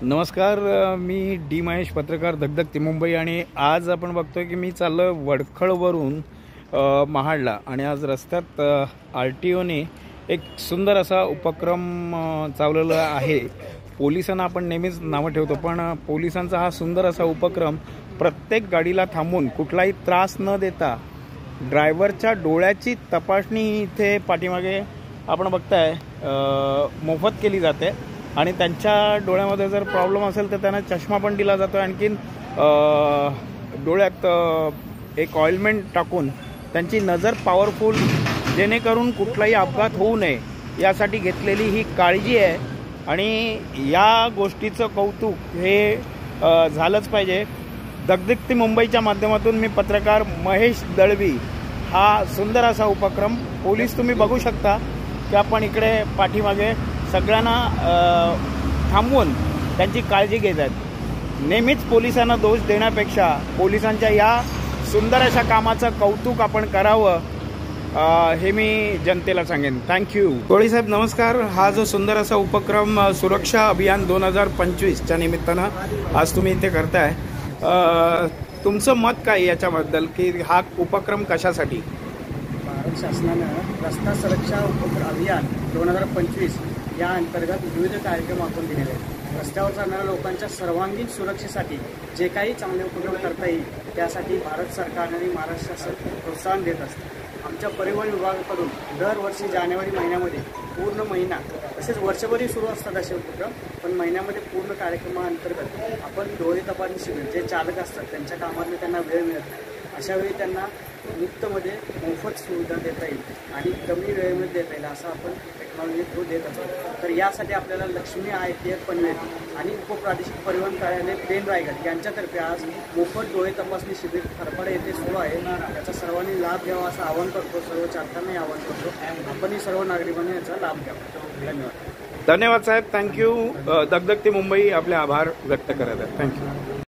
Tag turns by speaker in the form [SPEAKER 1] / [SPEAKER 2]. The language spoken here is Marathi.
[SPEAKER 1] नमस्कार, मी डी महेश, पत्रकार, धगधगती मुंबई. आणि आज आपण बघतोय की मी चाललो वडखळवरून महाडला. आणि आज रस्त्यात RTOने एक सुंदर असा उपक्रम चालवलेला आहे. पोलिसांना आपण नेहमीच नावं ठेवतो, पण पोलिसांचा हा सुंदर असा उपक्रम प्रत्येक गाडीला थांबून कुठलाही त्रास न देता ड्रायव्हरच्या डोळ्याची तपासणी इथे पाठीमागे आपण बघताय मोफत केली जाते. आणि त्यांच्या डोळ्यामध्ये जर प्रॉब्लेम असेल तर त्यांना चष्मा पण दिला जातो. आणखीन डोळ्यात एक ऑइलमेंट टाकून त्यांची नजर पॉवरफुल, जेणेकरून कुठलाही अपघात होऊ नये यासाठी घेतलेली ही काळजी आहे. आणि या गोष्टीचं कौतुक हे झालंच पाहिजे. धगधगती मुंबईच्या माध्यमातून मी पत्रकार महेश दळवी हा सुंदर असा उपक्रम पोलीस तुम्ही बघू शकता की आपण इकडे पाठीमागे सगळ्यांना थांबवून त्यांची काळजी घेत आहेत. नेहमीच पोलिसांना दोष देण्यापेक्षा पोलिसांच्या या सुंदर अशा कामाचं कौतुक आपण करावं, हे मी जनतेला सांगेन. थँक्यू. कोळी साहेब नमस्कार. हा जो सुंदर असा उपक्रम सुरक्षा अभियान 2025च्या निमित्तानं आज तुम्ही इथे करताय, तुमचं मत काय याच्याबद्दल, की हा उपक्रम कशासाठी?
[SPEAKER 2] भारत शासनानं रस्ता सुरक्षा अभियान 2025 या अंतर्गत विविध कार्यक्रम आखून दिलेले आहेत. रस्त्यावर चालणाऱ्या लोकांच्या सर्वांगीण सुरक्षेसाठी जे काही चांगले उपक्रम करता येईल त्यासाठी भारत सरकारने आणि महाराष्ट्र शासन प्रोत्साहन देत असते. आमच्या परिवहन विभागाकडून दरवर्षी जानेवारी महिन्यामध्ये पूर्ण महिना, तसेच वर्षभरही सुरू असतात असे उपक्रम, पण महिन्यामध्ये पूर्ण कार्यक्रमाअंतर्गत आपण डोळे तपासणी शिबिर, जे चालक असतात त्यांच्या कामातले त्यांना वेळ मिळत नाही, अशा वेळी त्यांना मुक्तमध्ये मोफत सुविधा देता येईल आणि कमी वेळेमध्ये देता येईल असं आपण टेक्नॉलॉजी थ्रू देत असतो. तर यासाठी आपल्याला लक्ष्मी ITF पनवेल आणि उपप्रादेशिक परिवहन कार्यालय पेन रायगड यांच्यातर्फे आज मोफत डोळे तपासणी शिबिर खरपाडे येथे सुरू आहे. याचा सर्वांनी लाभ घ्यावा असं आवाहन करतो, सर्व चालकांनाही आवाहन करतो. आपणही सर्व नागरिकांनी याचा लाभ घ्यावा. धन्यवाद.
[SPEAKER 1] धन्यवाद साहेब, थँक्यू. धगधगती मुंबई आपले आभार व्यक्त करत आहे. थँक्यू.